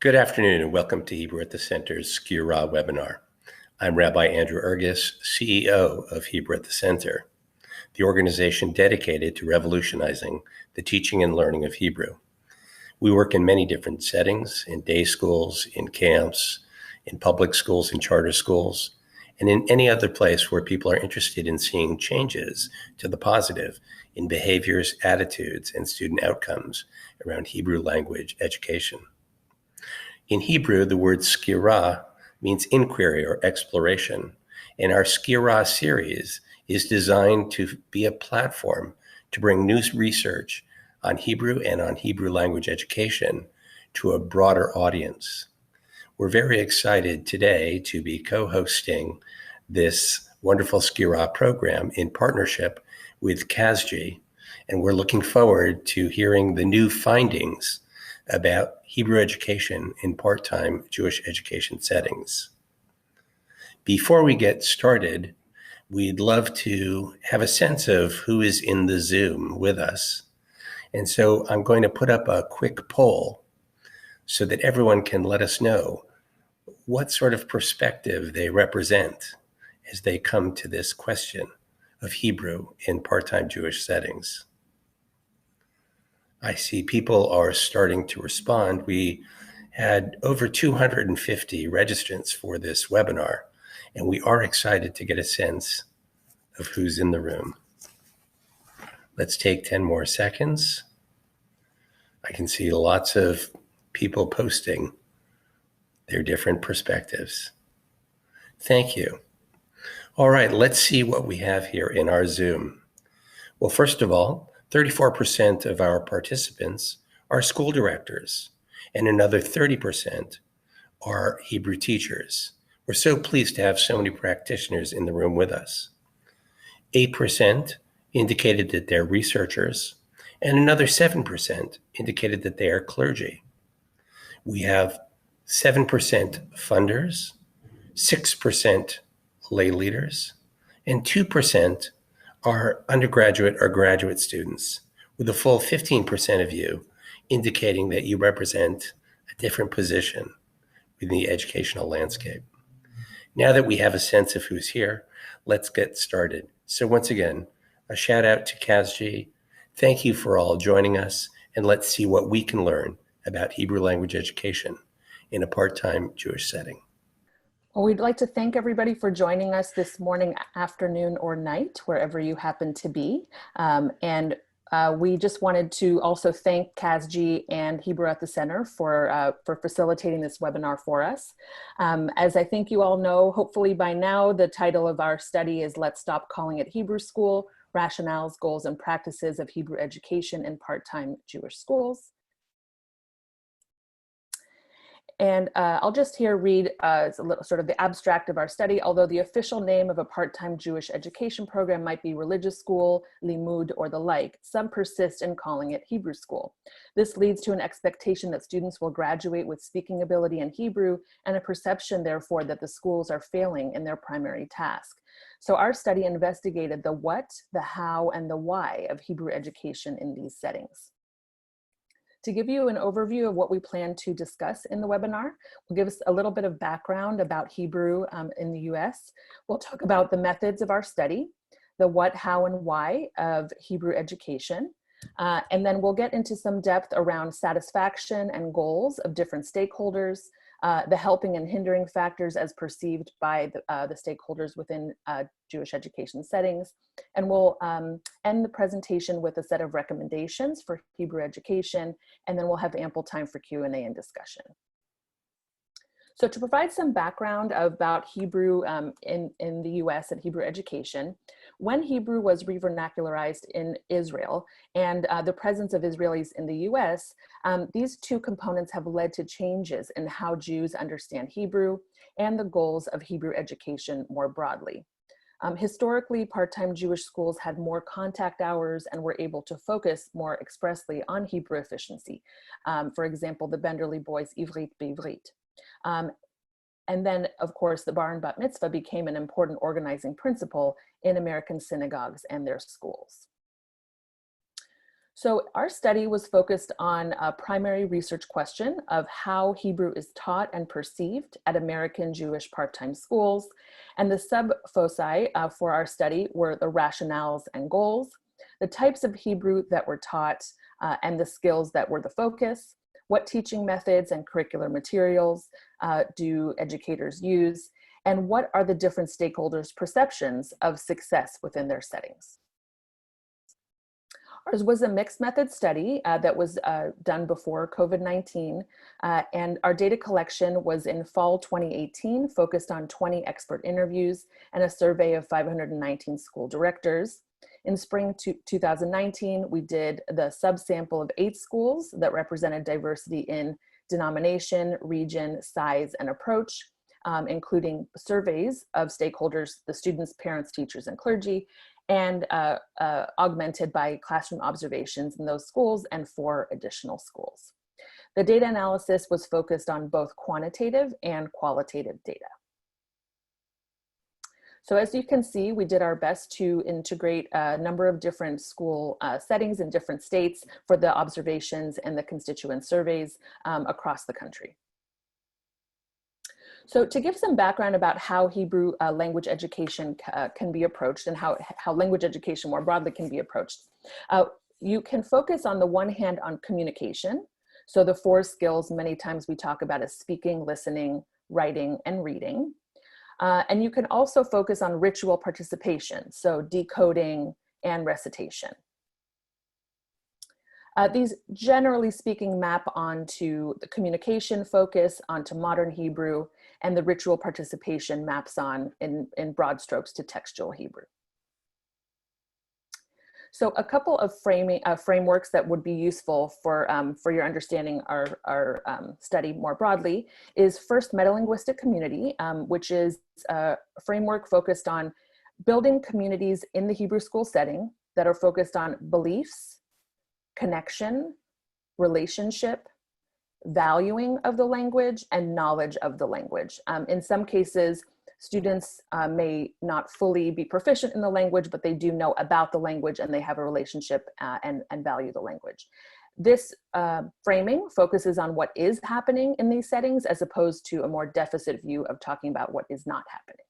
Good afternoon and welcome to Hebrew at the Center's Skira webinar. I'm Rabbi Andrew Ergis, CEO of Hebrew at the Center, the organization dedicated to revolutionizing the teaching and learning of Hebrew. We work in many different settings, in day schools, in camps, in public schools, in charter schools, and in any other place where people are interested in seeing changes to the positive in behaviors, attitudes, and student outcomes around Hebrew language education. In Hebrew, the word Skira means inquiry or exploration, and our Skira series is designed to be a platform to bring new research on Hebrew and on Hebrew language education to a broader audience. We're very excited today to be co-hosting this wonderful Skira program in partnership with clergy, and we're looking forward to hearing the new findings about Hebrew education in part-time Jewish education settings. Before we get started, we'd love to have a sense of who is in the Zoom with us. And so I'm going to put up a quick poll so that everyone can let us know what sort of perspective they represent as they come to this question of Hebrew in part-time Jewish settings. I see people are starting to respond. We had over 250 registrants for this webinar, and we are excited to get a sense of who's in the room. Let's take 10 more seconds. I can see lots of people posting their different perspectives. Thank you. All right, let's see what we have here in our Zoom. Well, first of all, 34% of our participants are school directors, and another 30% are Hebrew teachers. We're so pleased to have so many practitioners in the room with us. 8% indicated that they're researchers, and another 7% indicated that they are clergy. We have 7% funders, 6% lay leaders, and 2% are undergraduate or graduate students, with a full 15% of you indicating that you represent a different position within the educational landscape. Now that we have a sense of who's here, let's get started. So once again, a shout out to clergy. Thank you for all joining us, and let's see what we can learn about Hebrew language education in a part-time Jewish setting. Well, we'd like to thank everybody for joining us this morning, afternoon, or night, wherever you happen to be. We just wanted to also thank CASG and Hebrew at the Center for facilitating this webinar for us. As I think you all know, hopefully by now, the title of our study is Let's Stop Calling It Hebrew School, Rationales, Goals, and Practices of Hebrew Education in Part-Time Jewish Schools. And I'll just here read a little sort of the abstract of our study. Although the official name of a part-time Jewish education program might be religious school, limud, or the like, some persist in calling it Hebrew school. This leads to an expectation that students will graduate with speaking ability in Hebrew, and a perception, therefore, that the schools are failing in their primary task. So our study investigated the what, the how, and the why of Hebrew education in these settings. To give you an overview of what we plan to discuss in the webinar, we'll give us a little bit of background about Hebrew in the US. We'll talk about the methods of our study, the what, how, and why of Hebrew education. And then we'll get into some depth around satisfaction and goals of different stakeholders, the helping and hindering factors as perceived by the stakeholders within Jewish education settings. And we'll end the presentation with a set of recommendations for Hebrew education, and then we'll have ample time for Q&A and discussion. So to provide some background about Hebrew in the US and Hebrew education, when Hebrew was revernacularized in Israel and the presence of Israelis in the US, these two components have led to changes in how Jews understand Hebrew and the goals of Hebrew education more broadly. Historically, part-time Jewish schools had more contact hours and were able to focus more expressly on Hebrew efficiency. For example, the Benderly boys' Ivrit Beivrit. And then, of course, the bar and bat mitzvah became an important organizing principle in American synagogues and their schools. So our study was focused on a primary research question of how Hebrew is taught and perceived at American Jewish part-time schools. And the sub-foci for our study were the rationales and goals, the types of Hebrew that were taught, and the skills that were the focus, what teaching methods and curricular materials do educators use, and what are the different stakeholders' perceptions of success within their settings. Ours was a mixed method study that was done before COVID-19, and our data collection was in fall 2018, focused on 20 expert interviews and a survey of 519 school directors. In spring 2019, we did the subsample of 8 schools that represented diversity in denomination, region, size, and approach, including surveys of stakeholders, the students, parents, teachers, and clergy, and augmented by classroom observations in those schools and 4 additional schools. The data analysis was focused on both quantitative and qualitative data. So as you can see, we did our best to integrate a number of different school settings in different states for the observations and the constituent surveys across the country. So to give some background about how Hebrew language education can be approached and how language education more broadly can be approached, you can focus on the one hand on communication. So the 4 skills many times we talk about as speaking, listening, writing, and reading. And you can also focus on ritual participation, so decoding and recitation. These, generally speaking, map onto the communication focus, onto modern Hebrew, and the ritual participation maps on, in broad strokes, to textual Hebrew. So a couple of frameworks that would be useful for your understanding our study more broadly is first metalinguistic community, which is a framework focused on building communities in the Hebrew school setting that are focused on beliefs, connection, relationship, valuing of the language, and knowledge of the language. In some cases, students may not fully be proficient in the language, but they do know about the language and they have a relationship and value the language. This framing focuses on what is happening in these settings as opposed to a more deficit view of talking about what is not happening.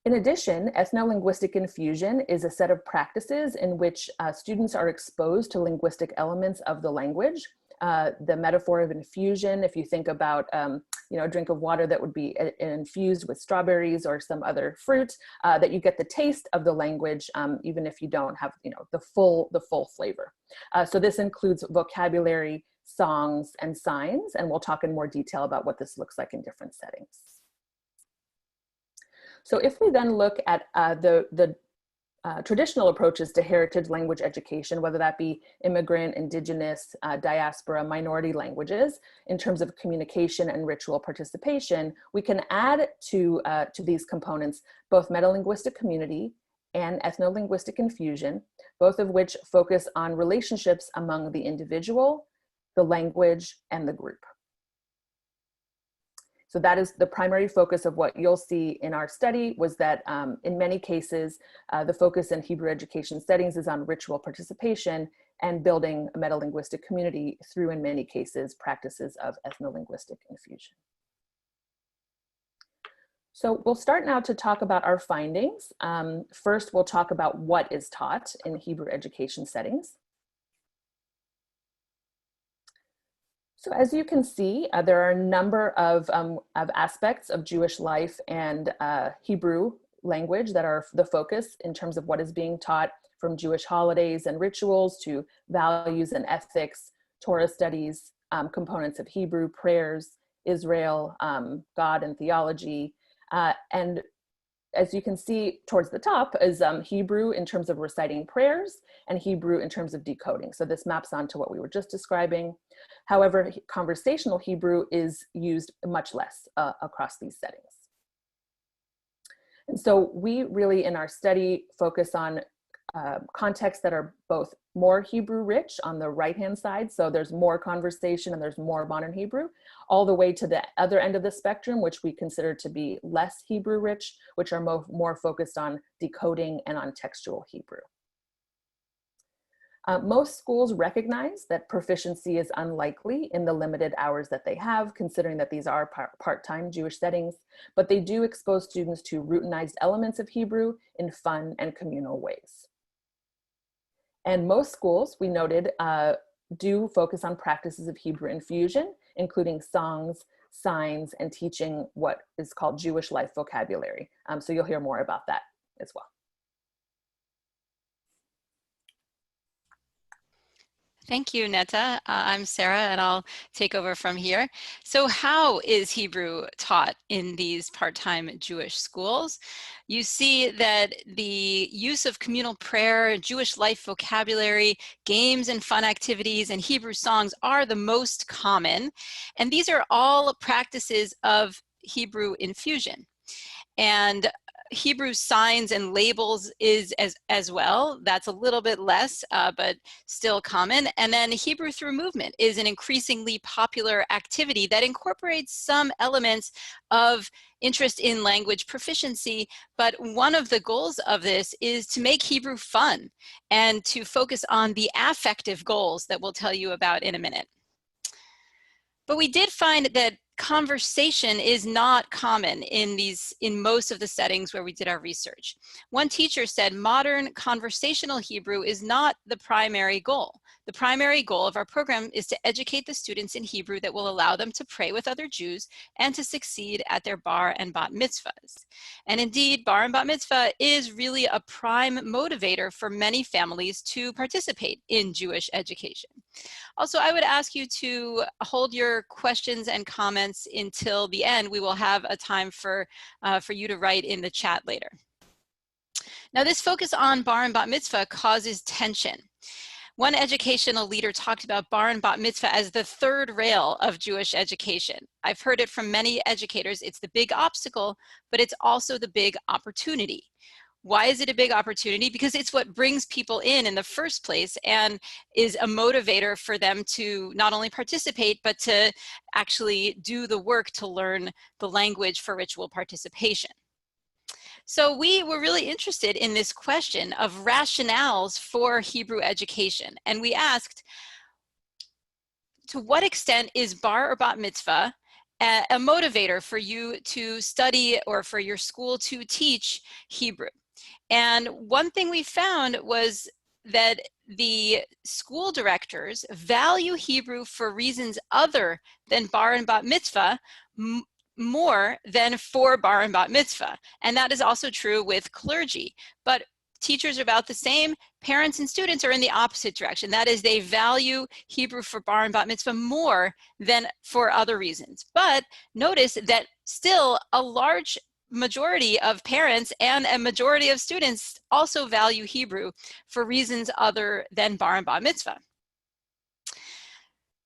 In addition, ethno-linguistic infusion is a set of practices in which students are exposed to linguistic elements of the language. The metaphor of infusion, if you think about a drink of water that would be infused with strawberries or some other fruit, that you get the taste of the language even if you don't have the full flavor. So this includes vocabulary, songs, and signs, and we'll talk in more detail about what this looks like in different settings. So if we then look at the traditional approaches to heritage language education, whether that be immigrant, indigenous, diaspora, minority languages, in terms of communication and ritual participation, we can add to these components both metalinguistic community and ethno-linguistic infusion, both of which focus on relationships among the individual, the language, and the group. So that is the primary focus of what you'll see in our study, was that in many cases, the focus in Hebrew education settings is on ritual participation and building a metalinguistic community through, in many cases, practices of ethno-linguistic infusion. So we'll start now to talk about our findings. First, we'll talk about what is taught in Hebrew education settings. So as you can see, there are a number of aspects of Jewish life and Hebrew language that are the focus in terms of what is being taught, from Jewish holidays and rituals to values and ethics, Torah studies, components of Hebrew, prayers, Israel, God and theology. And as you can see towards the top is Hebrew in terms of reciting prayers and Hebrew in terms of decoding. So this maps onto what we were just describing. However, conversational Hebrew is used much less across these settings. And so we really in our study focus on contexts that are both more Hebrew rich on the right-hand side, so there's more conversation and there's more modern Hebrew, all the way to the other end of the spectrum, which we consider to be less Hebrew rich, which are more focused on decoding and on textual Hebrew. Most schools recognize that proficiency is unlikely in the limited hours that they have, considering that these are part-time Jewish settings, but they do expose students to routinized elements of Hebrew in fun and communal ways. And most schools, we noted, do focus on practices of Hebrew infusion, including songs, signs, and teaching what is called Jewish life vocabulary. So you'll hear more about that as well. Thank you, Netta. I'm Sarah, and I'll take over from here. So how is Hebrew taught in these part-time Jewish schools? You see that the use of communal prayer, Jewish life vocabulary, games and fun activities, and Hebrew songs are the most common. And these are all practices of Hebrew infusion. And Hebrew signs and labels is as well. That's a little bit less, but still common. And then Hebrew through movement is an increasingly popular activity that incorporates some elements of interest in language proficiency. But one of the goals of this is to make Hebrew fun and to focus on the affective goals that we'll tell you about in a minute. But we did find that conversation is not common in most of the settings where we did our research. One teacher said modern conversational Hebrew is not the primary goal. The primary goal of our program is to educate the students in Hebrew that will allow them to pray with other Jews and to succeed at their bar and bat mitzvahs. And indeed, bar and bat mitzvah is really a prime motivator for many families to participate in Jewish education. Also, I would ask you to hold your questions and comments until the end. We will have a time for you to write in the chat later. Now, this focus on bar and bat mitzvah causes tension. One educational leader talked about bar and bat mitzvah as the third rail of Jewish education. I've heard it from many educators. It's the big obstacle, but it's also the big opportunity. Why is it a big opportunity? Because it's what brings people in the first place and is a motivator for them to not only participate, but to actually do the work to learn the language for ritual participation. So we were really interested in this question of rationales for Hebrew education. And we asked, to what extent is bar or bat mitzvah a motivator for you to study or for your school to teach Hebrew? And one thing we found was that the school directors value Hebrew for reasons other than bar and bat mitzvah more than for bar and bat mitzvah. And that is also true with clergy. But teachers are about the same. Parents and students are in the opposite direction. That is, they value Hebrew for bar and bat mitzvah more than for other reasons. But notice that still a large majority of parents and a majority of students also value Hebrew for reasons other than bar and bat mitzvah.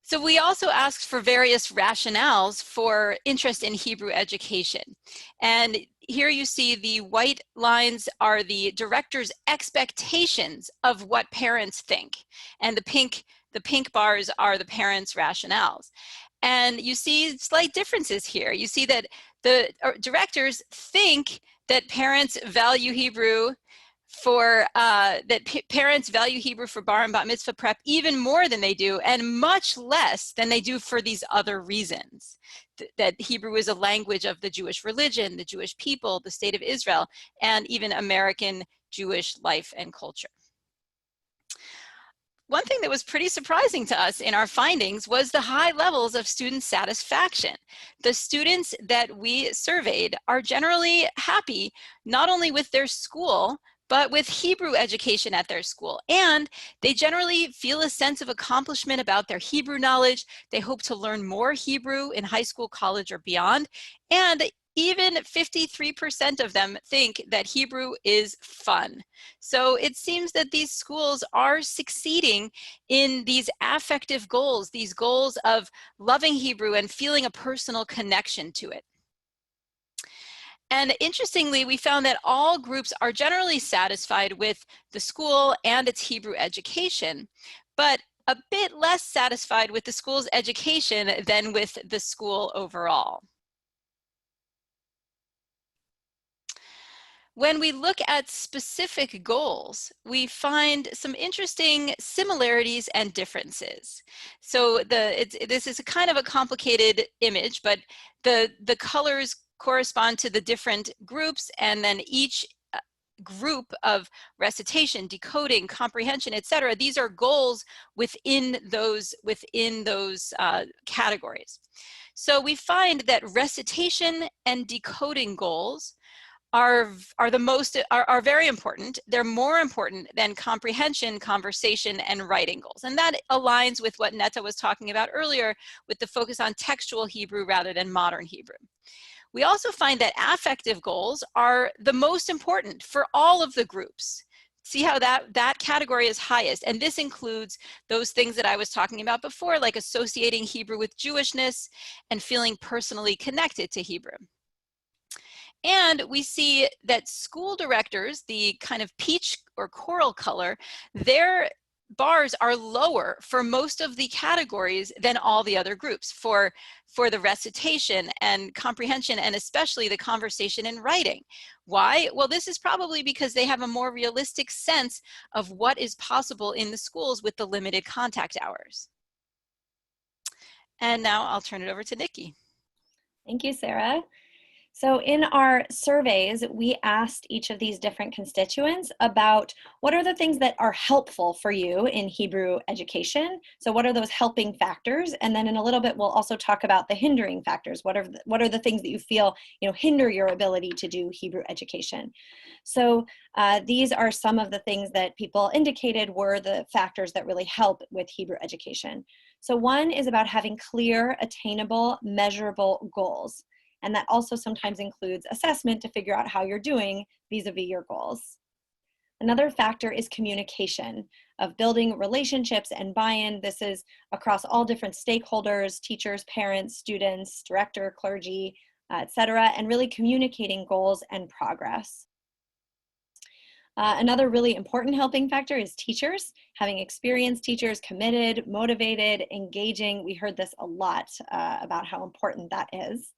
So we also asked for various rationales for interest in Hebrew education. And here you see the white lines are the director's expectations of what parents think. And the pink bars are the parents' rationales. And you see slight differences here. You see that the directors think that parents value Hebrew for parents value Hebrew for bar and bat mitzvah prep even more than they do, and much less than they do for these other reasons. That Hebrew is a language of the Jewish religion, the Jewish people, the state of Israel, and even American Jewish life and culture. One thing that was pretty surprising to us in our findings was the high levels of student satisfaction. The students that we surveyed are generally happy not only with their school, but with Hebrew education at their school. And they generally feel a sense of accomplishment about their Hebrew knowledge. They hope to learn more Hebrew in high school, college, or beyond. And even 53% of them think that Hebrew is fun. So it seems that these schools are succeeding in these affective goals, these goals of loving Hebrew and feeling a personal connection to it. And interestingly, we found that all groups are generally satisfied with the school and its Hebrew education, but a bit less satisfied with the school's education than with the school overall. when we look at specific goals, we find some interesting similarities and differences. So this is a kind of a complicated image, but the colors correspond to the different groups, and then each group of recitation, decoding, comprehension, etc. These are goals within those categories. So we find that recitation and decoding goals are very important. They're more important than comprehension, conversation, and writing goals. And that aligns with what Netta was talking about earlier with the focus on textual Hebrew rather than modern Hebrew. We also find that affective goals are the most important for all of the groups. See how that category is highest. And this includes those things that I was talking about before, like associating Hebrew with Jewishness and feeling personally connected to Hebrew. And we see that school directors, the kind of peach or coral color, their bars are lower for most of the categories than all the other groups for the recitation and comprehension, and especially the conversation and writing. Why? Well, this is probably because they have a more realistic sense of what is possible in the schools with the limited contact hours. And now I'll turn it over to Nikki. Thank you, Sarah. So in our surveys, we asked each of these different constituents about what are the things that are helpful for you in Hebrew education. So what are those helping factors? And then in a little bit, we'll also talk about the hindering factors. What are the things that you feel hinder your ability to do Hebrew education? So these are some of the things that people indicated were the factors that really help with Hebrew education. So one is about having clear, attainable, measurable goals. And that also sometimes includes assessment to figure out how you're doing vis-a-vis your goals. Another factor is communication, of building relationships and buy-in. This is across all different stakeholders, teachers, parents, students, director, clergy, etc., and really communicating goals and progress. Another really important helping factor is teachers, having experienced teachers, committed, motivated, engaging. We heard this a lot about how important that is.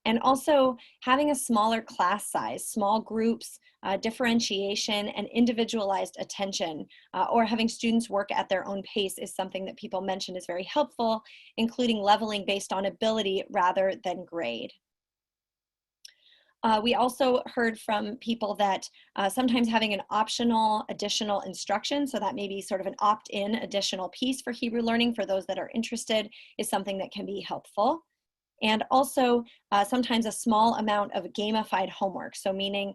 And also having a smaller class size, small groups, differentiation, and individualized attention, or having students work at their own pace is something that people mentioned is very helpful, including leveling based on ability rather than grade. We also heard from people that sometimes having an optional additional instruction, so that may be sort of an opt-in additional piece for Hebrew learning for those that are interested, is something that can be helpful. And also sometimes a small amount of gamified homework. So meaning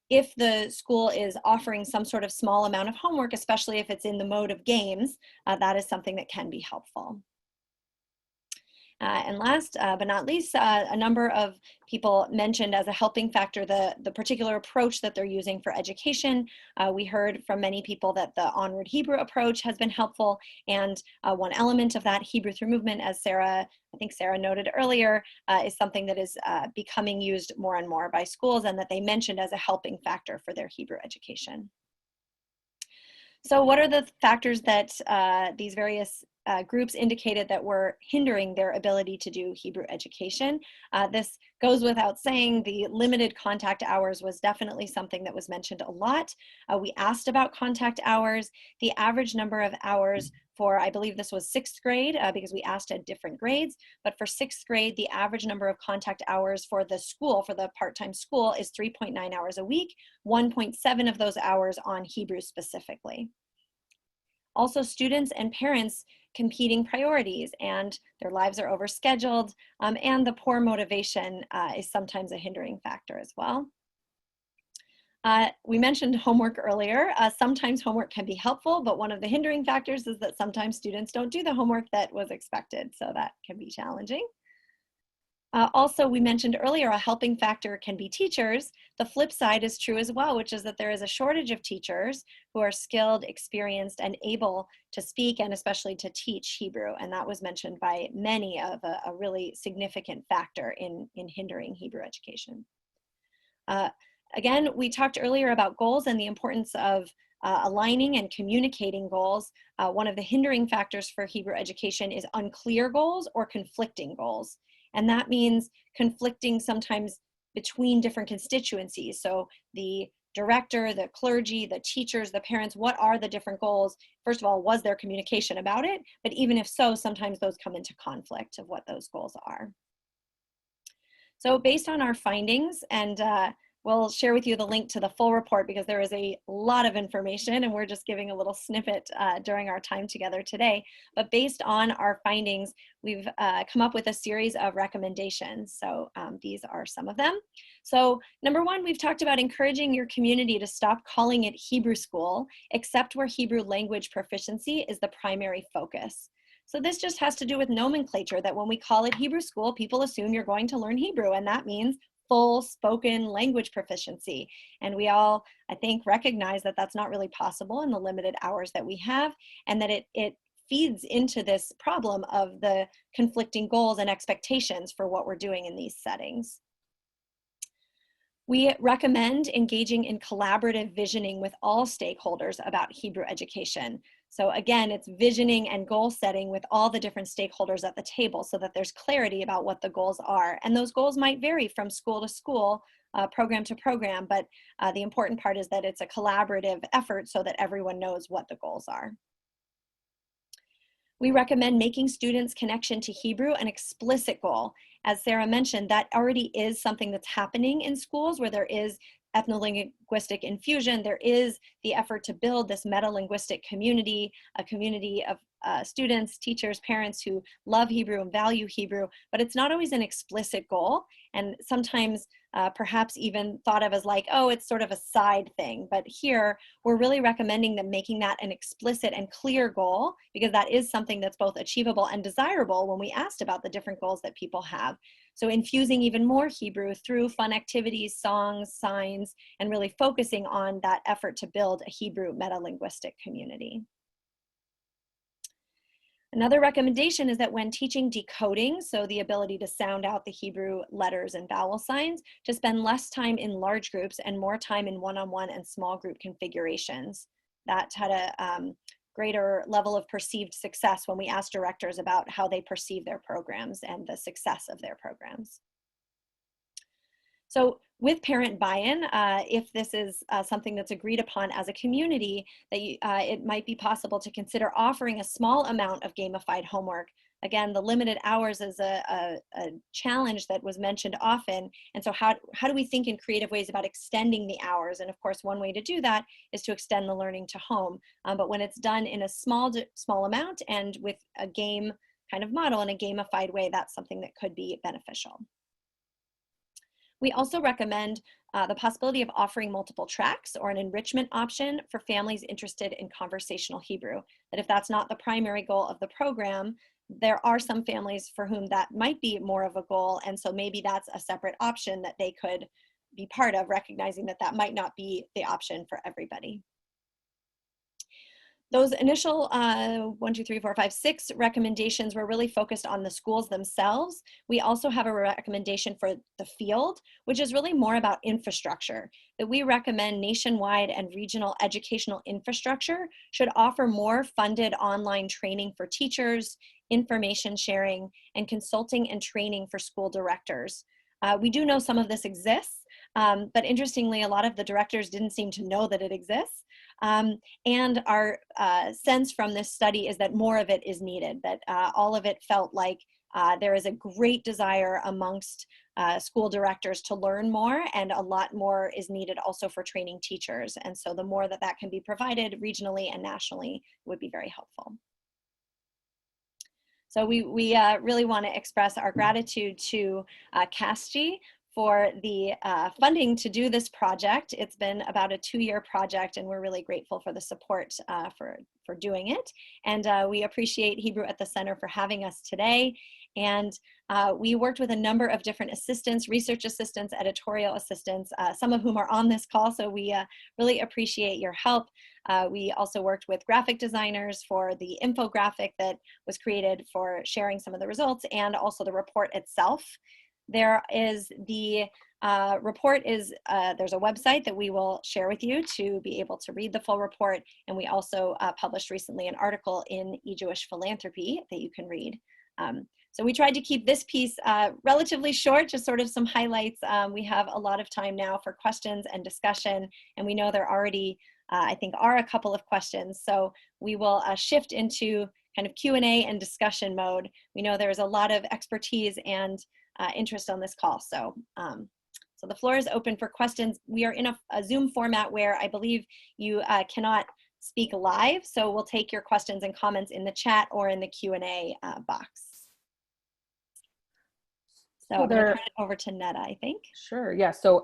if the school is offering some sort of small amount of homework, especially if it's in the mode of games, that is something that can be helpful. And last but not least, a number of people mentioned as a helping factor the particular approach that they're using for education. We heard from many people that the Onward Hebrew approach has been helpful, and one element of that, Hebrew through movement, as I think Sarah noted earlier, is something that is becoming used more and more by schools, and that they mentioned as a helping factor for their Hebrew education. So what are the factors that these various groups indicated that were hindering their ability to do Hebrew education? This goes without saying. The limited contact hours was definitely something that was mentioned a lot. We asked about contact hours. The average number of hours for, I believe this was 6th grade, because we asked at different grades, but for 6th grade, the average number of contact hours for the school, for the part-time school, is 3.9 hours a week, 1.7 of those hours on Hebrew specifically. Also, students and parents competing priorities, and their lives are overscheduled, and the poor motivation is sometimes a hindering factor as well. We mentioned homework earlier. Sometimes homework can be helpful, but one of the hindering factors is that sometimes students don't do the homework that was expected, so that can be challenging. Also, we mentioned earlier, a helping factor can be teachers. The flip side is true as well, which is that there is a shortage of teachers who are skilled, experienced, and able to speak and especially to teach Hebrew. And that was mentioned by many of a really significant factor in hindering Hebrew education. Again, we talked earlier about goals and the importance of aligning and communicating goals. One of the hindering factors for Hebrew education is unclear goals or conflicting goals. And that means conflicting sometimes between different constituencies. So the director, the clergy, the teachers, the parents, what are the different goals? First of all, was there communication about it? But even if so, sometimes those come into conflict of what those goals are. So based on our findings, and we'll share with you the link to the full report because there is a lot of information and we're just giving a little snippet during our time together today. But based on our findings, we've come up with a series of recommendations. So these are some of them. So number one, we've talked about encouraging your community to stop calling it Hebrew school, except where Hebrew language proficiency is the primary focus. So this just has to do with nomenclature, that when we call it Hebrew school, people assume you're going to learn Hebrew, and that means full spoken language proficiency. And we all, I think, recognize that that's not really possible in the limited hours that we have, and that it feeds into this problem of the conflicting goals and expectations for what we're doing in these settings. We recommend engaging in collaborative visioning with all stakeholders about Hebrew education. So again, it's visioning and goal setting with all the different stakeholders at the table so that there's clarity about what the goals are. And those goals might vary from school to school, program to program, but the important part is that it's a collaborative effort so that everyone knows what the goals are. We recommend making students' connection to Hebrew an explicit goal. As Sarah mentioned, that already is something that's happening in schools where there is ethno-linguistic infusion. There is the effort to build this meta-linguistic community, a community of students, teachers, parents who love Hebrew and value Hebrew, but it's not always an explicit goal, and sometimes perhaps even thought of as like, oh, it's sort of a side thing. But here, we're really recommending them making that an explicit and clear goal, because that is something that's both achievable and desirable when we asked about the different goals that people have. So infusing even more Hebrew through fun activities, songs, signs, and really focusing on that effort to build a Hebrew meta-linguistic community. Another recommendation is that when teaching decoding, so the ability to sound out the Hebrew letters and vowel signs, to spend less time in large groups and more time in one-on-one and small group configurations. That had a greater level of perceived success when we asked directors about how they perceive their programs and the success of their programs. So with parent buy-in, if this is something that's agreed upon as a community, that it might be possible to consider offering a small amount of gamified homework. Again, the limited hours is a challenge that was mentioned often. And so how do we think in creative ways about extending the hours? And of course, one way to do that is to extend the learning to home. But when it's done in a small amount and with a game kind of model in a gamified way, that's something that could be beneficial. We also recommend the possibility of offering multiple tracks or an enrichment option for families interested in conversational Hebrew. That if that's not the primary goal of the program, there are some families for whom that might be more of a goal, and so maybe that's a separate option that they could be part of, recognizing that that might not be the option for everybody. Those initial 6 recommendations were really focused on the schools themselves. We also have a recommendation for the field, which is really more about infrastructure, that we recommend nationwide and regional educational infrastructure should offer more funded online training for teachers, information sharing, and consulting and training for school directors. We do know some of this exists, but interestingly, a lot of the directors didn't seem to know that it exists. And our sense from this study is that more of it is needed, that all of it felt like there is a great desire amongst school directors to learn more, and a lot more is needed also for training teachers. And so the more that can be provided regionally and nationally would be very helpful. So we really want to express our gratitude to CASTG for the funding to do this project. It's been about a 2-year project, and we're really grateful for the support for doing it. And we appreciate Hebrew at the Center for having us today. And we worked with a number of different assistants, research assistants, editorial assistants, some of whom are on this call, so we really appreciate your help. We also worked with graphic designers for the infographic that was created for sharing some of the results, and also the report itself. There is the report is, there's a website that we will share with you to be able to read the full report, and we also published recently an article in eJewish Philanthropy that you can read. So we tried to keep this piece relatively short, just sort of some highlights. We have a lot of time now for questions and discussion, and we know there already, I think, are a couple of questions. So we will shift into kind of Q&A and discussion mode. We know there's a lot of expertise and interest on this call. So, so the floor is open for questions. We are in a Zoom format where I believe you cannot speak live. So we'll take your questions and comments in the chat or in the Q&A box. So I'm going to turn it over to Netta, I think. Sure. Yeah. So,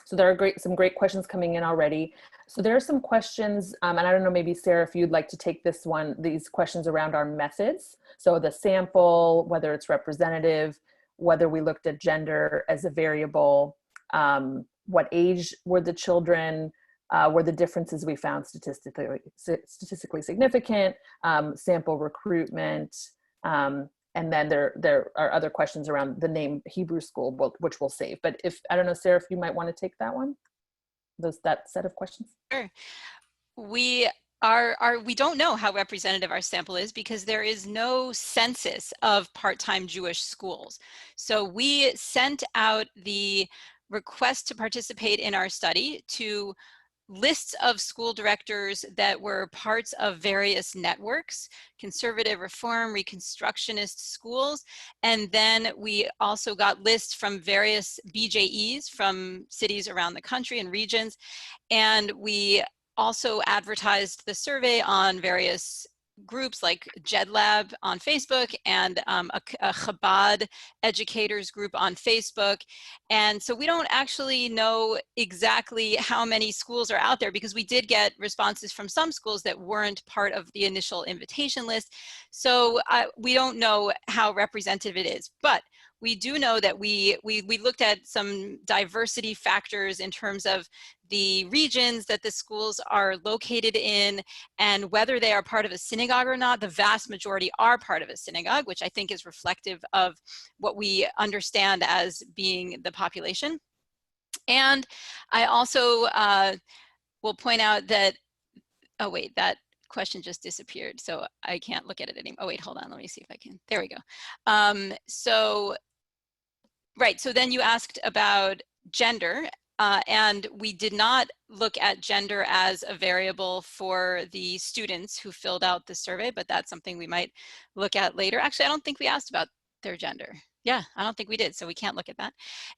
so there are some great questions coming in already. So there are some questions, and I don't know, maybe Sarah, if you'd like to take these questions around our methods. So the sample, whether it's representative, whether we looked at gender as a variable, what age were the children, were the differences we found statistically significant, sample recruitment, and then there are other questions around the name Hebrew School, which we'll save. But I don't know, Sarah, if you might want to take that one, that set of questions. Sure. We don't know how representative our sample is because there is no census of part-time Jewish schools. So we sent out the request to participate in our study to lists of school directors that were parts of various networks, conservative, reform, reconstructionist schools. And then we also got lists from various BJEs from cities around the country and regions. And we also advertised the survey on various groups like JEDLab on Facebook and a Chabad educators group on Facebook. And so we don't actually know exactly how many schools are out there because we did get responses from some schools that weren't part of the initial invitation list. So we don't know how representative it is, but we do know that we looked at some diversity factors in terms of the regions that the schools are located in and whether they are part of a synagogue or not. The vast majority are part of a synagogue, which I think is reflective of what we understand as being the population. And I also will point out that, oh wait, that question just disappeared, so I can't look at it anymore. Oh wait, hold on, let me see if I can. There we go. Right, so then you asked about gender, and we did not look at gender as a variable for the students who filled out the survey, but that's something we might look at later. Actually, I don't think we asked about their gender. Yeah, I don't think we did, so we can't look at that.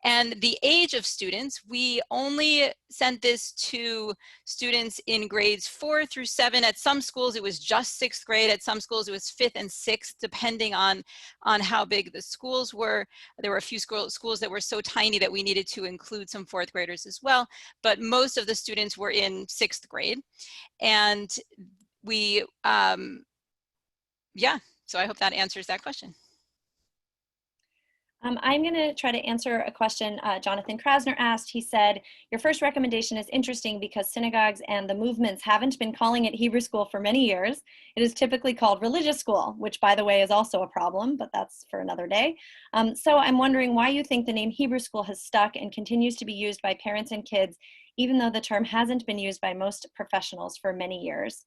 And the age of students, we only sent this to students in grades 4 through 7. At some schools, it was just 6th grade. At some schools, it was 5th and 6th, depending on how big the schools were. There were a few schools that were so tiny that we needed to include some 4th graders as well. But most of the students were in 6th grade. And we, yeah, so I hope that answers that question. I'm going to try to answer a question Jonathan Krasner asked. He said, your first recommendation is interesting because synagogues and the movements haven't been calling it Hebrew school for many years. It is typically called religious school, which by the way is also a problem, but that's for another day. So I'm wondering why you think the name Hebrew school has stuck and continues to be used by parents and kids, even though the term hasn't been used by most professionals for many years,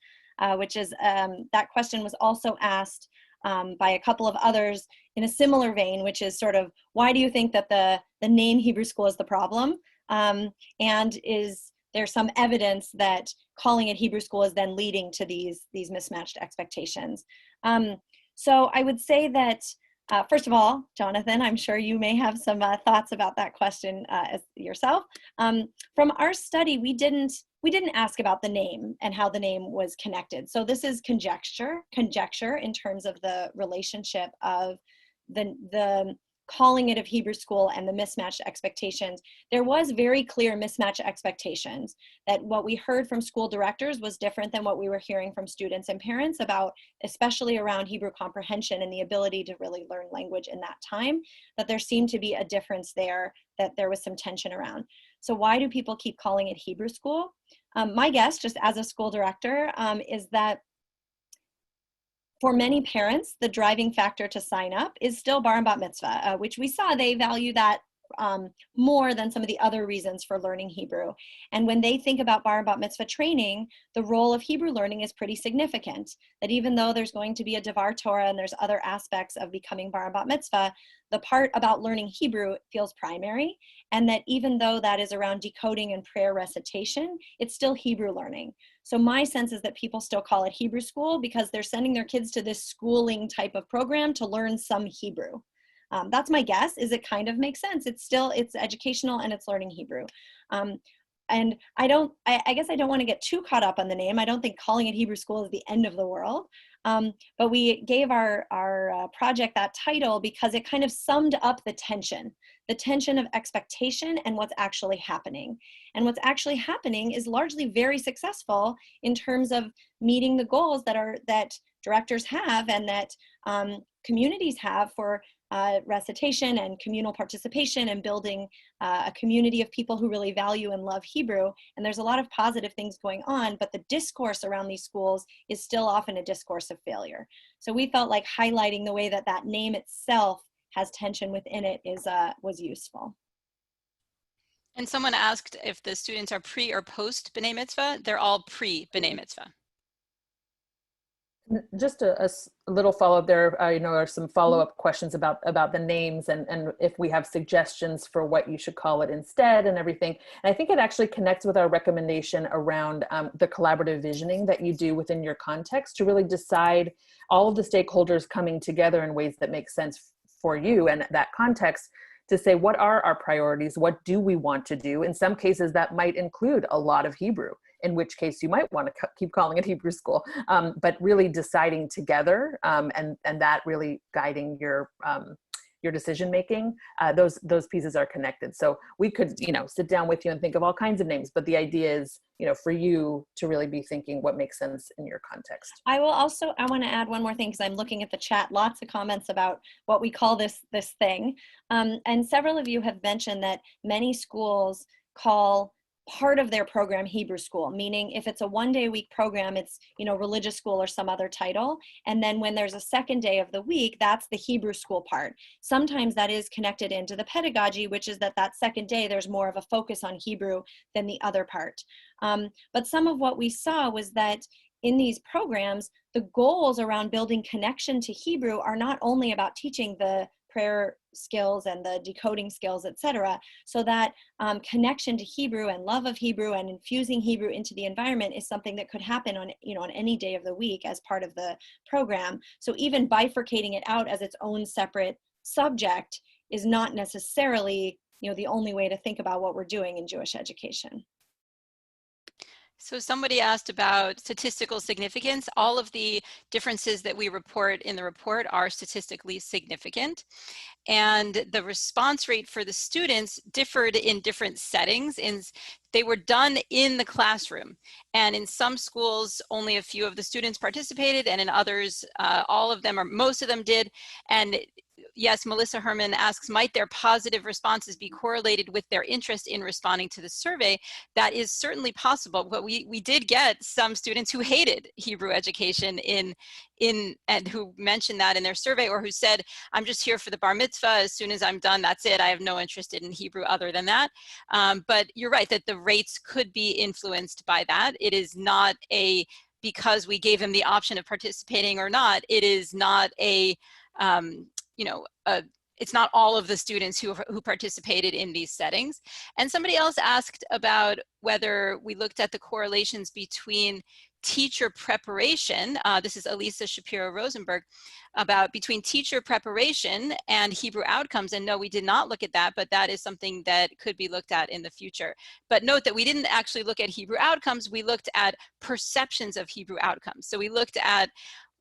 which is, that question was also asked by a couple of others in a similar vein, which is sort of, why do you think that the name Hebrew school is the problem? And is there some evidence that calling it Hebrew school is then leading to these mismatched expectations? So I would say that, first of all, Jonathan, I'm sure you may have some thoughts about that question as yourself. From our study, we didn't ask about the name and how the name was connected. So this is conjecture in terms of the relationship of the calling it of Hebrew school and the mismatched expectations. There was very clear mismatched expectations that what we heard from school directors was different than what we were hearing from students and parents about, especially around Hebrew comprehension and the ability to really learn language in that time, that there seemed to be a difference there, that there was some tension around. So why do people keep calling it Hebrew school? My guess, just as a school director, is that for many parents, the driving factor to sign up is still bar and bat mitzvah, which we saw they value that more than some of the other reasons for learning Hebrew. And when they think about bar and bat mitzvah training, the role of Hebrew learning is pretty significant. That even though there's going to be a Devar Torah and there's other aspects of becoming bar and bat mitzvah, the part about learning Hebrew feels primary. And that even though that is around decoding and prayer recitation, it's still Hebrew learning. So my sense is that people still call it Hebrew school because they're sending their kids to this schooling type of program to learn some Hebrew. That's my guess, is it kind of makes sense. It's educational and it's learning Hebrew. And I guess I don't want to get too caught up on the name. I don't think calling it Hebrew school is the end of the world. But we gave our project that title because it kind of summed up the tension of expectation and what's actually happening. And what's actually happening is largely very successful in terms of meeting the goals that directors have and that communities have for recitation and communal participation and building a community of people who really value and love Hebrew. And there's a lot of positive things going on, but the discourse around these schools is still often a discourse of failure. So we felt like highlighting the way that that name itself has tension within it was useful. And someone asked if the students are pre or post B'nai Mitzvah. They're all pre-B'nai Mitzvah. Just a little follow-up there. There are some follow-up questions about the names and if we have suggestions for what you should call it instead and everything. And I think it actually connects with our recommendation around the collaborative visioning that you do within your context to really decide all of the stakeholders coming together in ways that make sense for you and that context to say, what are our priorities? What do we want to do? In some cases, that might include a lot of Hebrew, in which case you might want to keep calling it Hebrew school, but really deciding together and that really guiding your decision-making, those pieces are connected. So we could, sit down with you and think of all kinds of names, but the idea is, for you to really be thinking what makes sense in your context. I want to add one more thing because I'm looking at the chat, lots of comments about what we call this thing. And several of you have mentioned that many schools call part of their program Hebrew school, meaning if it's a one-day-a-week program, it's religious school or some other title. And then when there's a second day of the week, that's the Hebrew school part. Sometimes that is connected into the pedagogy, which is that second day there's more of a focus on Hebrew than the other part. But some of what we saw was that in these programs, the goals around building connection to Hebrew are not only about teaching the prayer skills and the decoding skills, etc. So that connection to Hebrew and love of Hebrew and infusing Hebrew into the environment is something that could happen on any day of the week as part of the program. So even bifurcating it out as its own separate subject is not necessarily the only way to think about what we're doing in Jewish education. So somebody asked about statistical significance. All of the differences that we report in the report are statistically significant. And the response rate for the students differed in different settings. They were done in the classroom. And in some schools, only a few of the students participated, and in others, all of them or most of them did. And yes, Melissa Herman asks, might their positive responses be correlated with their interest in responding to the survey? That is certainly possible, but we did get some students who hated Hebrew education and who mentioned that in their survey, or who said, I'm just here for the bar mitzvah. As soon as I'm done, that's it. I have no interest in Hebrew other than that. But you're right that the rates could be influenced by that. It is not because we gave them the option of participating or not, it is not it's not all of the students who participated in these settings. And somebody else asked about whether we looked at the correlations between teacher preparation. This is Elisa Shapiro-Rosenberg, between teacher preparation and Hebrew outcomes. And no, we did not look at that, but that is something that could be looked at in the future. But note that we didn't actually look at Hebrew outcomes. We looked at perceptions of Hebrew outcomes. So we looked at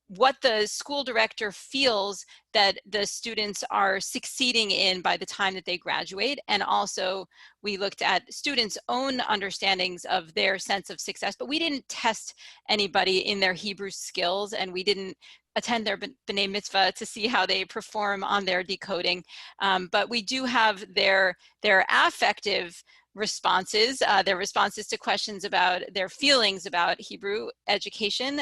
what the school director feels that the students are succeeding in by the time that they graduate. And also we looked at students' own understandings of their sense of success, but we didn't test anybody in their Hebrew skills, and we didn't attend their B'nai Mitzvah to see how they perform on their decoding. But we do have their affective responses, their responses to questions about their feelings about Hebrew education.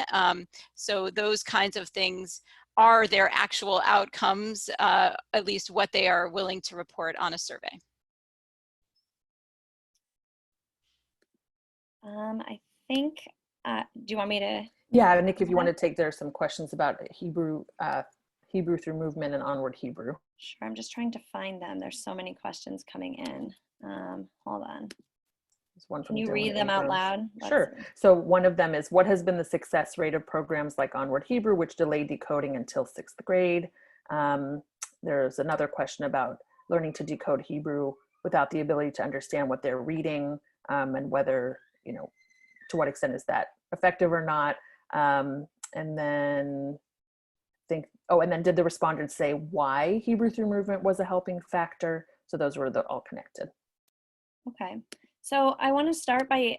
So those kinds of things are their actual outcomes, at least what they are willing to report on a survey. I think, do you want me to? Yeah, Nick, if you want to take, there are some questions about Hebrew, Hebrew through movement and onward Hebrew. Sure, I'm just trying to find them. There's so many questions coming in. Hold on. There's one Can from you Dylan read them out Abrams. loud? Sure. So one of them is, what has been the success rate of programs like Onward Hebrew, which delay decoding until 6th grade? There's another question about learning to decode Hebrew without the ability to understand what they're reading, and whether, you know, to what extent is that effective or not. And then and then did the respondents say why Hebrew through movement was a helping factor? So those were all connected. Okay. So I want to start by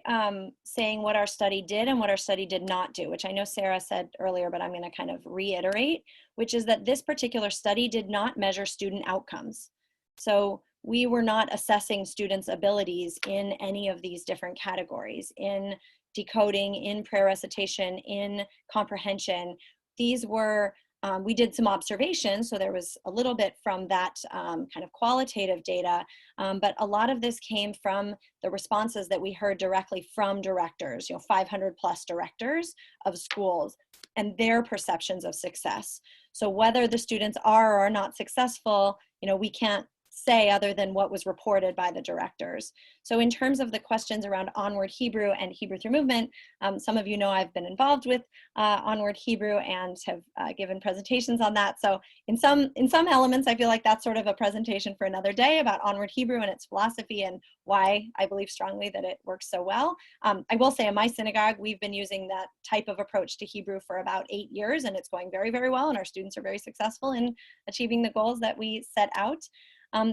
saying what our study did and what our study did not do, which I know Sarah said earlier, but I'm going to kind of reiterate, which is that this particular study did not measure student outcomes. So we were not assessing students' abilities in any of these different categories, in decoding, in prayer recitation, in comprehension. These were we did some observations, so there was a little bit from that kind of qualitative data, but a lot of this came from the responses that we heard directly from directors, 500 plus directors of schools, and their perceptions of success. So whether the students are or are not successful, we can't say other than what was reported by the directors. So in terms of the questions around Onward Hebrew and Hebrew through movement, some of you know I've been involved with Onward Hebrew and have given presentations on that. So in some elements, I feel like that's sort of a presentation for another day about Onward Hebrew and its philosophy and why I believe strongly that it works so well. I will say in my synagogue, we've been using that type of approach to Hebrew for about 8 years, and it's going very, very well, and our students are very successful in achieving the goals that we set out.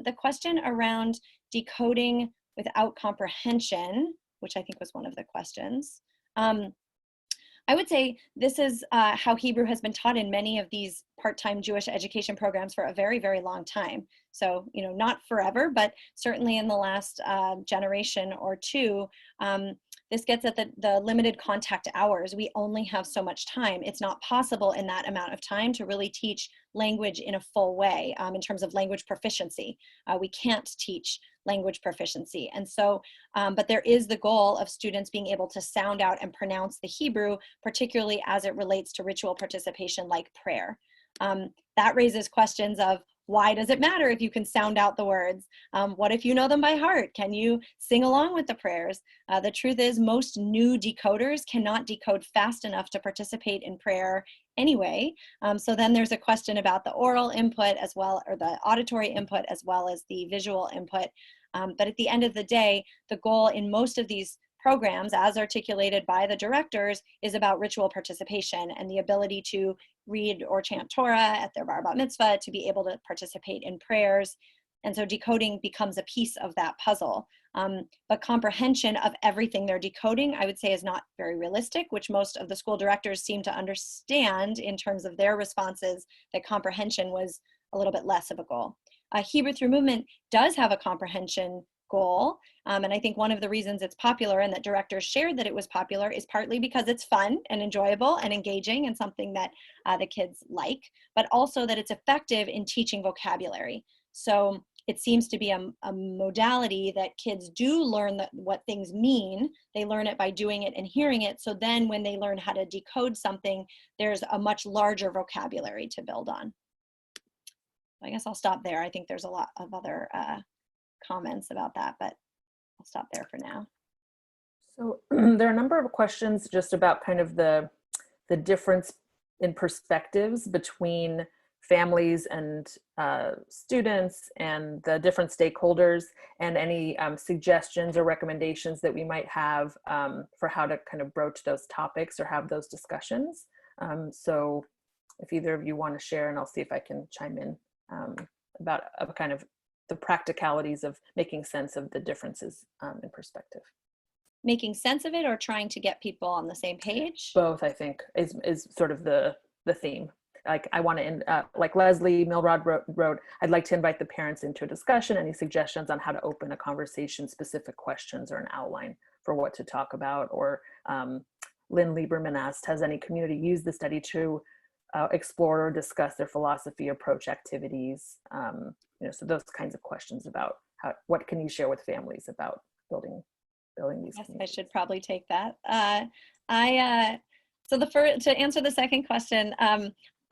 The question around decoding without comprehension, which I think was one of the questions, I would say this is how Hebrew has been taught in many of these part-time Jewish education programs for a very, very long time. So, not forever, but certainly in the last generation or two. This gets at the limited contact hours. We only have so much time. It's not possible in that amount of time to really teach language in a full way in terms of language proficiency. We can't teach language proficiency. And so, but there is the goal of students being able to sound out and pronounce the Hebrew, particularly as it relates to ritual participation like prayer. That raises questions of, why does it matter if you can sound out the words? What if you know them by heart? Can you sing along with the prayers? The truth is most new decoders cannot decode fast enough to participate in prayer anyway. So then there's a question about the oral input as well, or the auditory input as well as the visual input. But at the end of the day, the goal in most of these programs, as articulated by the directors, is about ritual participation and the ability to read or chant Torah at their bar bat mitzvah, to be able to participate in prayers. And so decoding becomes a piece of that puzzle. But comprehension of everything they're decoding, I would say, is not very realistic, which most of the school directors seem to understand in terms of their responses, that comprehension was a little bit less of a goal. Hebrew through movement does have a comprehension goal. And I think one of the reasons it's popular and that directors shared that it was popular is partly because it's fun and enjoyable and engaging and something that the kids like, but also that it's effective in teaching vocabulary. So it seems to be a modality that kids do learn what things mean. They learn it by doing it and hearing it. So then when they learn how to decode something, there's a much larger vocabulary to build on. I guess I'll stop there. I think there's a lot of other comments about that, but I'll stop there for now. So there are a number of questions just about kind of the difference in perspectives between families and students and the different stakeholders, and any suggestions or recommendations that we might have for how to kind of broach those topics or have those discussions. So if either of you want to share, and I'll see if I can chime in about kind of the practicalities of making sense of the differences in perspective. Making sense of it, or trying to get people on the same page? Both, I think, is sort of the theme. Like I want to, like Leslie Milrod wrote, I'd like to invite the parents into a discussion. Any suggestions on how to open a conversation, specific questions, or an outline for what to talk about? Or Lynn Lieberman asked, has any community used the study to explore or discuss their philosophy approach activities? So those kinds of questions about what can you share with families about building building these Yes, I communities. should probably take that. So to answer the second question,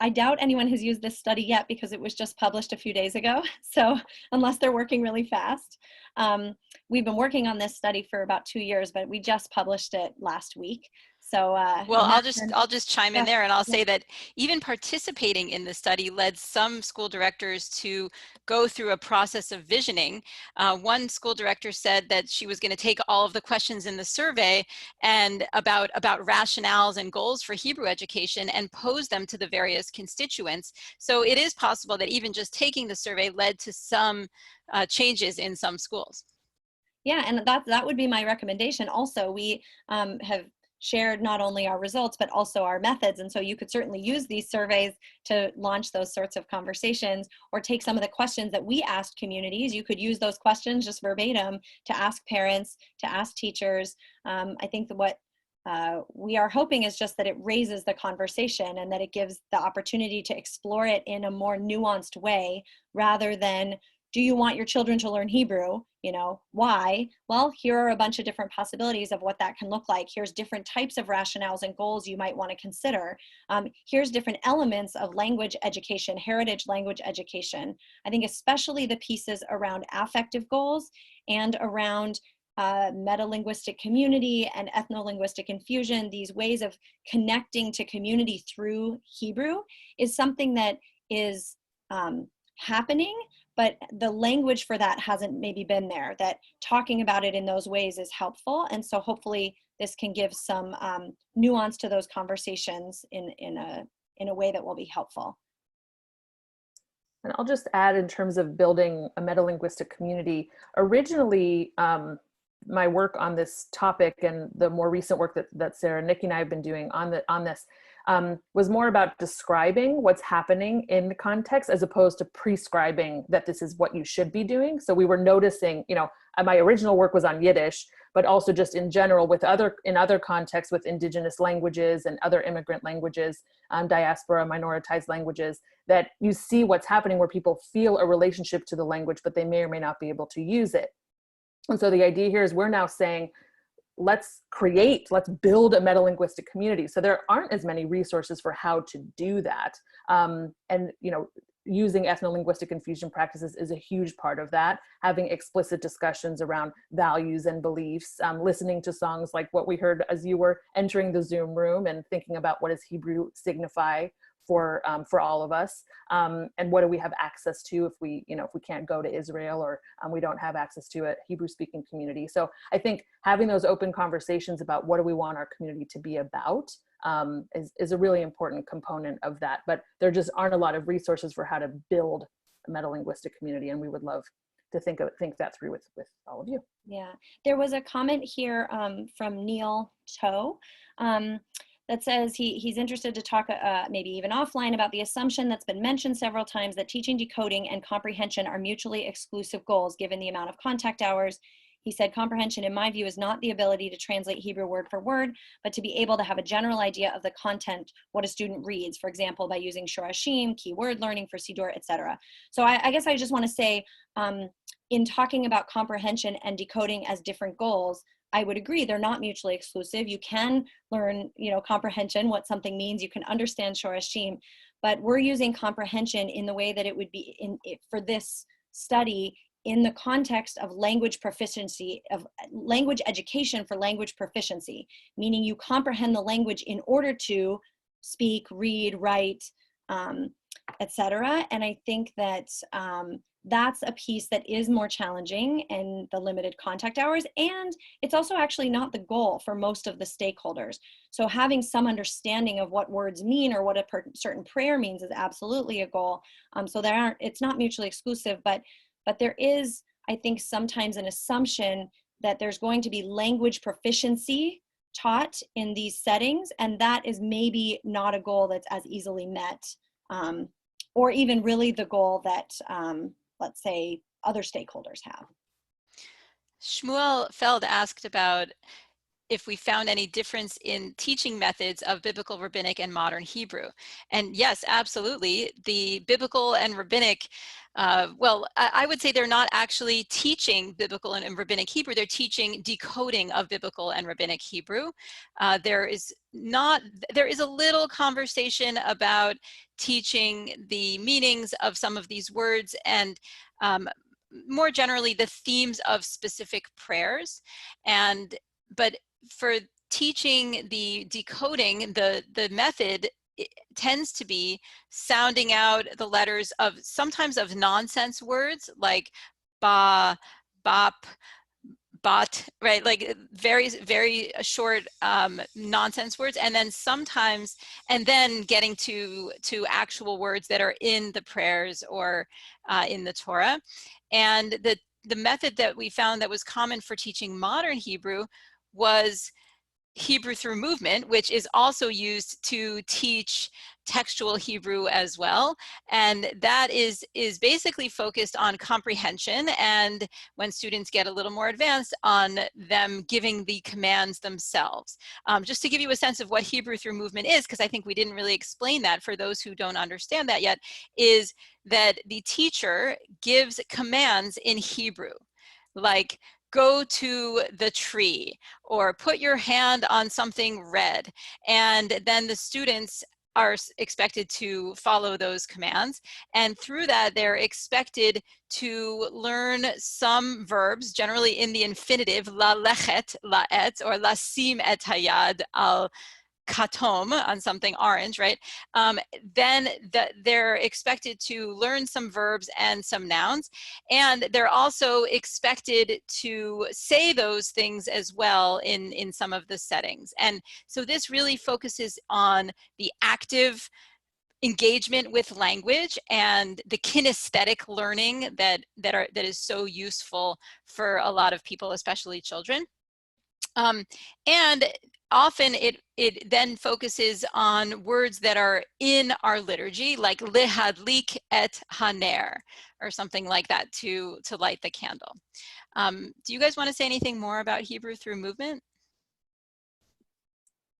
I doubt anyone has used this study yet because it was just published a few days ago. So unless they're working really fast. We've been working on this study for about 2 years, but we just published it last week. So well, I'll just chime in there, and I'll yeah. say that even participating in the study led some school directors to go through a process of visioning. One school director said that she was going to take all of the questions in the survey and about rationales and goals for Hebrew education and pose them to the various constituents. So it is possible that even just taking the survey led to some changes in some schools. Yeah, and that would be my recommendation. Also, we have shared not only our results, but also our methods. And so you could certainly use these surveys to launch those sorts of conversations, or take some of the questions that we asked communities. You could use those questions just verbatim to ask parents, to ask teachers. I think that what we are hoping is just that it raises the conversation and that it gives the opportunity to explore it in a more nuanced way, rather than, do you want your children to learn Hebrew? You know, why? Well, here are a bunch of different possibilities of what that can look like. Here's different types of rationales and goals you might want to consider. Here's different elements of language education, heritage language education. I think especially the pieces around affective goals and around meta-linguistic community and ethno-linguistic infusion, these ways of connecting to community through Hebrew, is something that is happening, but the language for that hasn't maybe been there. That talking about it in those ways is helpful. And so hopefully this can give some nuance to those conversations in a way that will be helpful. And I'll just add, in terms of building a metalinguistic community, originally my work on this topic and the more recent work that Sarah, Nikki, and I have been doing on this was more about describing what's happening in the context, as opposed to prescribing that this is what you should be doing. So we were noticing, you know, my original work was on Yiddish, but also just in general in other contexts with indigenous languages and other immigrant languages, diaspora, minoritized languages, that you see what's happening where people feel a relationship to the language, but they may or may not be able to use it. And so the idea here is we're now saying, let's build a metalinguistic community. So there aren't as many resources for how to do that. And, you know, using ethno-linguistic infusion practices is a huge part of that. Having explicit discussions around values and beliefs, listening to songs like what we heard as you were entering the Zoom room, and thinking about what does Hebrew signify for all of us, and what do we have access to if we can't go to Israel, or we don't have access to a Hebrew speaking community. So I think having those open conversations about what do we want our community to be about is a really important component of that. But there just aren't a lot of resources for how to build a metalinguistic community, and we would love to think that through with all of you. Yeah, there was a comment here from Neil Toe that says he's interested to talk maybe even offline about the assumption that's been mentioned several times, that teaching, decoding, and comprehension are mutually exclusive goals given the amount of contact hours. He said, comprehension, in my view, is not the ability to translate Hebrew word for word, but to be able to have a general idea of the content, what a student reads, for example, by using shorashim, keyword learning for Siddur, etc. So I guess I just want to say, in talking about comprehension and decoding as different goals, I would agree they're not mutually exclusive. You can learn, comprehension, what something means. You can understand shorashim, but we're using comprehension in the way that it would be for this study, in the context of language proficiency, of language education for language proficiency, meaning you comprehend the language in order to speak, read, write, etc. And I think that that's a piece that is more challenging in the limited contact hours. And it's also actually not the goal for most of the stakeholders. So having some understanding of what words mean, or what a certain prayer means, is absolutely a goal. So it's not mutually exclusive, but there is, I think, sometimes an assumption that there's going to be language proficiency taught in these settings, and that is maybe not a goal that's as easily met, or even really the goal that, let's say, other stakeholders have. Shmuel Feld asked about if we found any difference in teaching methods of biblical, rabbinic, and modern Hebrew. And yes, absolutely. The biblical and rabbinic, well, I would say they're not actually teaching biblical and rabbinic Hebrew. They're teaching decoding of biblical and rabbinic Hebrew. There is a little conversation about teaching the meanings of some of these words and more generally the themes of specific prayers. But for teaching the decoding, the method tends to be sounding out the letters of sometimes of nonsense words like ba, bop, bot, right? Like very, very short nonsense words, and then sometimes, and then getting to actual words that are in the prayers or in the Torah. And the method that we found that was common for teaching modern Hebrew was Hebrew through movement, which is also used to teach textual Hebrew as well. And that is basically focused on comprehension, and when students get a little more advanced, on them giving the commands themselves. Just to give you a sense of what Hebrew through movement is, because I think we didn't really explain that for those who don't understand that yet, is that the teacher gives commands in Hebrew, like go to the tree, or put your hand on something red. And then the students are expected to follow those commands. And through that, they're expected to learn some verbs, generally in the infinitive, la lechet, la et, or la sim et hayad al katom, on something orange, right? Then they're expected to learn some verbs and some nouns, and they're also expected to say those things as well in some of the settings. And so this really focuses on the active engagement with language and the kinesthetic learning that is so useful for a lot of people, especially children. And often it then focuses on words that are in our liturgy, like lihadlik et haner, or something like that, to light the candle. Do you guys want to say anything more about Hebrew through movement?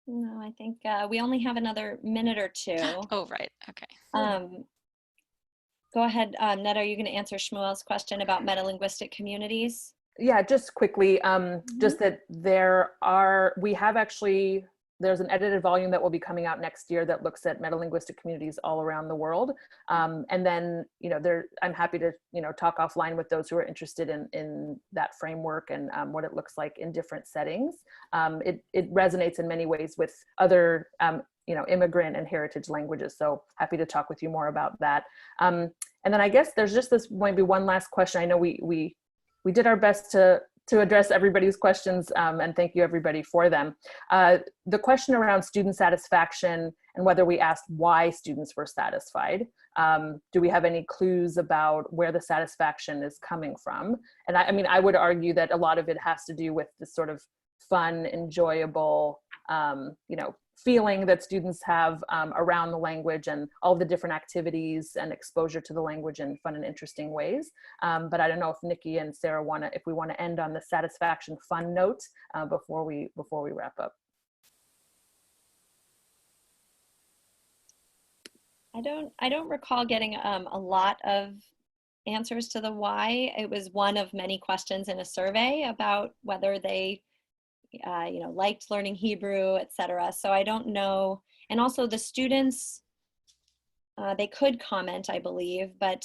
No, I think we only have another minute or two. Oh, right. Okay. Go ahead, Netta, are you going to answer Shmuel's question about metalinguistic communities? Yeah, just quickly, just that there's an edited volume that will be coming out next year that looks at metalinguistic communities all around the world. And then, I'm happy to, talk offline with those who are interested in that framework and what it looks like in different settings. It resonates in many ways with other, immigrant and heritage languages. So happy to talk with you more about that. And then I guess there's just maybe one last question. I know we did our best to address everybody's questions, and thank you everybody for them. The question around student satisfaction and whether we asked why students were satisfied. Do we have any clues about where the satisfaction is coming from? And I would argue that a lot of it has to do with this sort of fun, enjoyable, feeling that students have around the language and all the different activities and exposure to the language in fun and interesting ways. But I don't know if Nikki and Sarah if we want to end on the satisfaction fun note before we wrap up. I don't recall getting a lot of answers to the why. It was one of many questions in a survey about whether they liked learning Hebrew, etc. So I don't know. And also the students, they could comment, I believe, but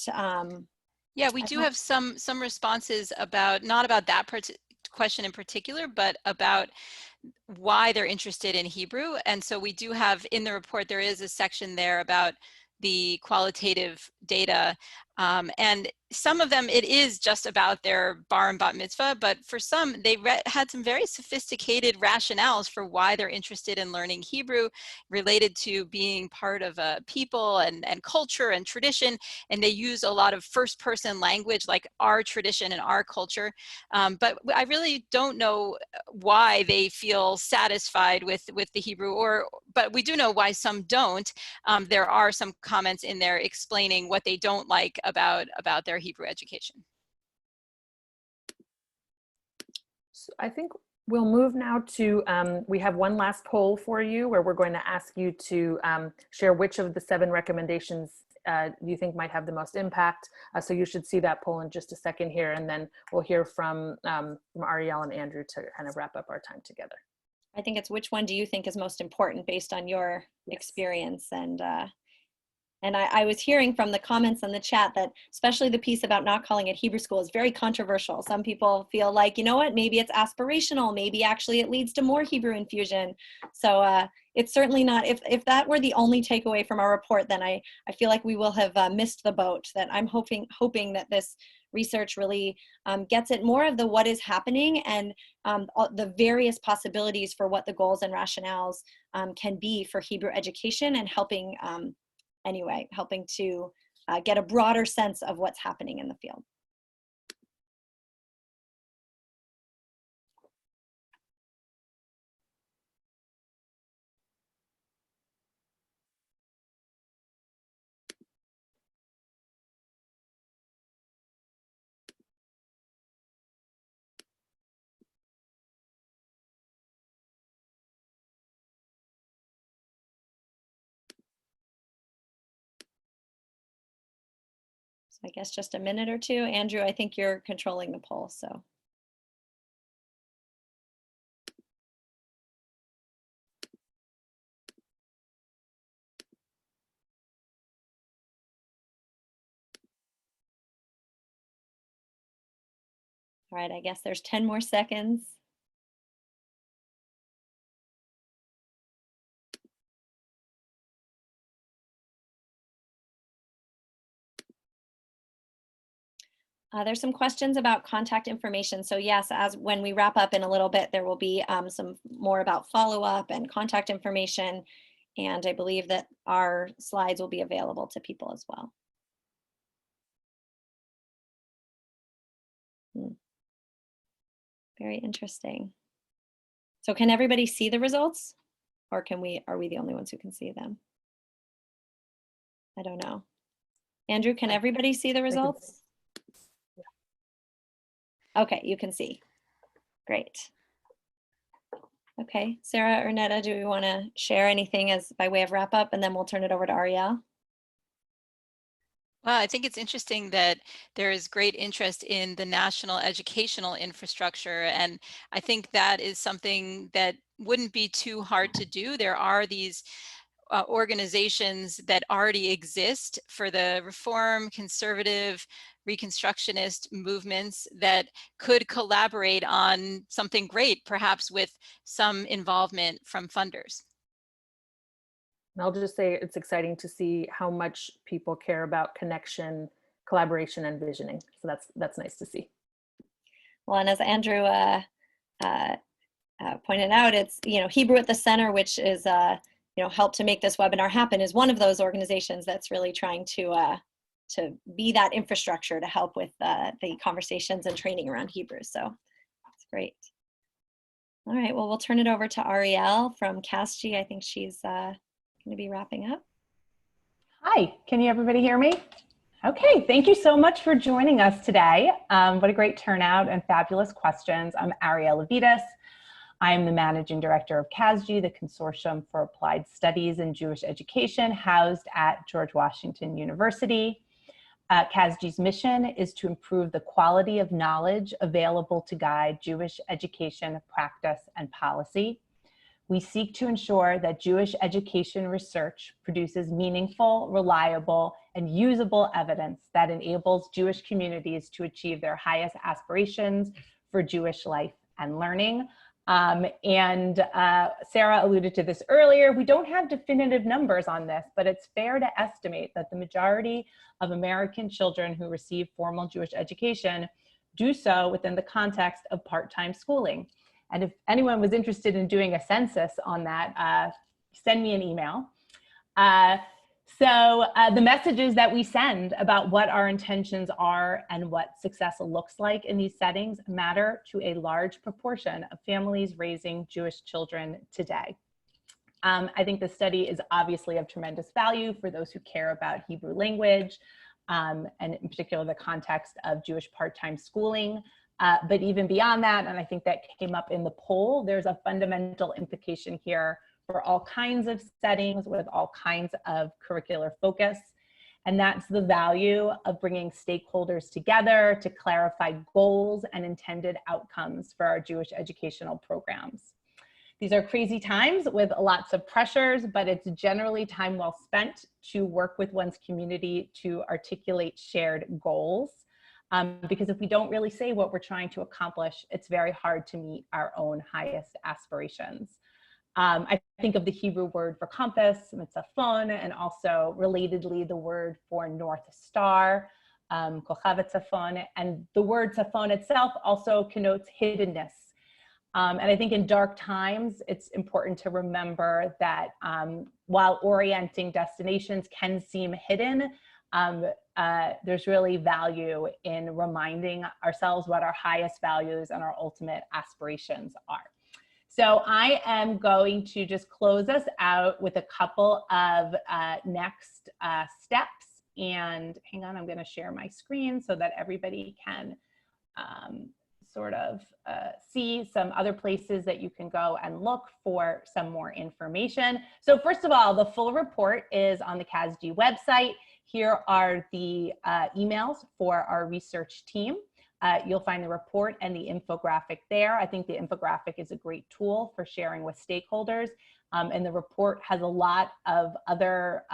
yeah, we do have some responses about, not about that question in particular, but about why they're interested in Hebrew. And so we do have in the report, there is a section there about the qualitative data. And some of them, it is just about their bar and bat mitzvah, but for some, they had some very sophisticated rationales for why they're interested in learning Hebrew, related to being part of a people and culture and tradition. And they use a lot of first person language, like our tradition and our culture. But I really don't know why they feel satisfied with the Hebrew, but we do know why some don't. There are some comments in there explaining what they don't like about their Hebrew education. So I think We'll move now to, we have one last poll for you where we're going to ask you to share which of the 7 recommendations you think might have the most impact. So you should see that poll in just a second here, and then we'll hear from Ariel and Andrew to kind of wrap up our time together. I think it's which one do you think is most important based on your experience. And I was hearing from the comments in the chat that especially the piece about not calling it Hebrew school is very controversial. Some people feel like, you know what, maybe it's aspirational, maybe actually it leads to more Hebrew infusion. So it's certainly not, if that were the only takeaway from our report, then I feel like we will have missed the boat. That I'm hoping that this research really gets at more of the what is happening and the various possibilities for what the goals and rationales can be for Hebrew education, and helping to get a broader sense of what's happening in the field. So I guess just a minute or two. Andrew, I think you're controlling the poll, so. All right, I guess there's 10 more seconds. There's some questions about contact information. So yes, as when we wrap up in a little bit, there will be some more about follow-up and contact information. And I believe that our slides will be available to people as well. Very interesting. So can everybody see the results? Or are we the only ones who can see them? I don't know. Andrew, can everybody see the results? Okay, you can see. Great. Okay, Sarah or Netta, do we want to share anything as by way of wrap up, and then we'll turn it over to Ariel? Well, I think it's interesting that there is great interest in the national educational infrastructure, and I think that is something that wouldn't be too hard to do. There are these organizations that already exist for the reform, conservative, reconstructionist movements that could collaborate on something great, perhaps with some involvement from funders. And I'll just say it's exciting to see how much people care about connection, collaboration, and visioning. So that's nice to see. Well, and as Andrew pointed out, it's Hebrew at the Center, which is help to make this webinar happen, is one of those organizations that's really trying to be that infrastructure to help with the conversations and training around Hebrew. So that's great. All right, well, we'll turn it over to Ariel from CASG. I think she's going to be wrapping up. Hi, can everybody hear me? Okay, thank you so much for joining us today. What a great turnout and fabulous questions. I'm Ariel Levitas. I'm the Managing Director of CASG, the Consortium for Applied Studies in Jewish Education, housed at George Washington University. CASG's mission is to improve the quality of knowledge available to guide Jewish education, practice, and policy. We seek to ensure that Jewish education research produces meaningful, reliable, and usable evidence that enables Jewish communities to achieve their highest aspirations for Jewish life and learning. Sarah alluded to this earlier, we don't have definitive numbers on this, but it's fair to estimate that the majority of American children who receive formal Jewish education do so within the context of part-time schooling. And if anyone was interested in doing a census on that, send me an email. The messages that we send about what our intentions are and what success looks like in these settings matter to a large proportion of families raising Jewish children today. I think the study is obviously of tremendous value for those who care about Hebrew language, and in particular the context of Jewish part-time schooling. But even beyond that, and I think that came up in the poll, there's a fundamental implication here for all kinds of settings with all kinds of curricular focus. And that's the value of bringing stakeholders together to clarify goals and intended outcomes for our Jewish educational programs. These are crazy times with lots of pressures, but it's generally time well spent to work with one's community to articulate shared goals. Because if we don't really say what we're trying to accomplish, it's very hard to meet our own highest aspirations. I think of the Hebrew word for compass, mitzafon, and also relatedly the word for North Star, kochavet tzafon, and the word tzafon itself also connotes hiddenness. And I think in dark times, it's important to remember that while orienting destinations can seem hidden, there's really value in reminding ourselves what our highest values and our ultimate aspirations are. So I am going to just close us out with a couple of next steps. And hang on, I'm going to share my screen so that everybody can sort of see some other places that you can go and look for some more information. So first of all, the full report is on the CASG website. Here are the emails for our research team. You'll find the report and the infographic there. I think the infographic is a great tool for sharing with stakeholders. And the report has a lot of other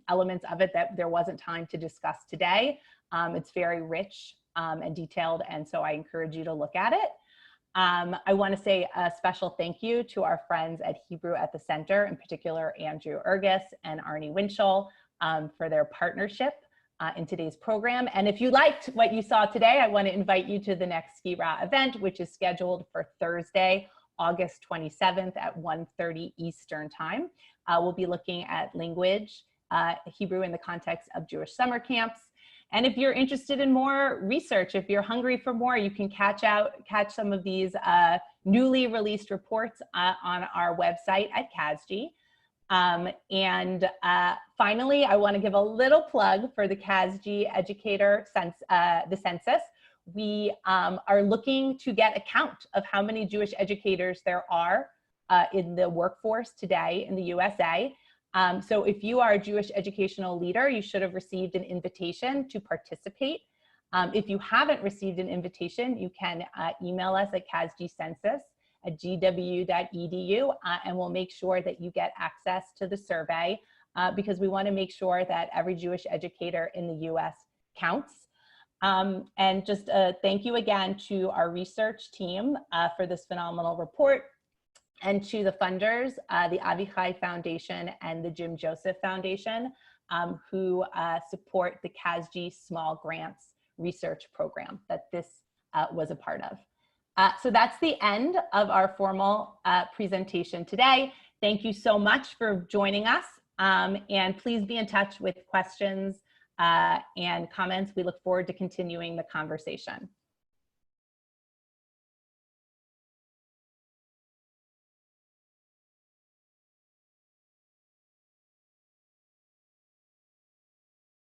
elements of it that there wasn't time to discuss today. It's very rich and detailed, and so I encourage you to look at it. I want to say a special thank you to our friends at Hebrew at the Center, in particular Andrew Ergis and Arnie Winchell, for their partnership in today's program. And if you liked what you saw today, I want to invite you to the next Skira event, which is scheduled for Thursday, August 27th at 1:30 Eastern Time. We'll be looking at language, Hebrew in the context of Jewish summer camps. And if you're interested in more research, if you're hungry for more, you can catch some of these newly released reports on our website at CASG. Finally, I want to give a little plug for the CASG Educator the Census. We are looking to get a count of how many Jewish educators there are in the workforce today in the USA. So if you are a Jewish educational leader, you should have received an invitation to participate. If you haven't received an invitation, you can email us at casgcensus@gwu.edu, and we'll make sure that you get access to the survey because we want to make sure that every Jewish educator in the US counts. And just thank you again to our research team for this phenomenal report, and to the funders, the Avichai Foundation and the Jim Joseph Foundation, who support the CASG Small Grants research program that this was a part of. So that's the end of our formal presentation today. Thank you so much for joining us, and please be in touch with questions and comments. We look forward to continuing the conversation.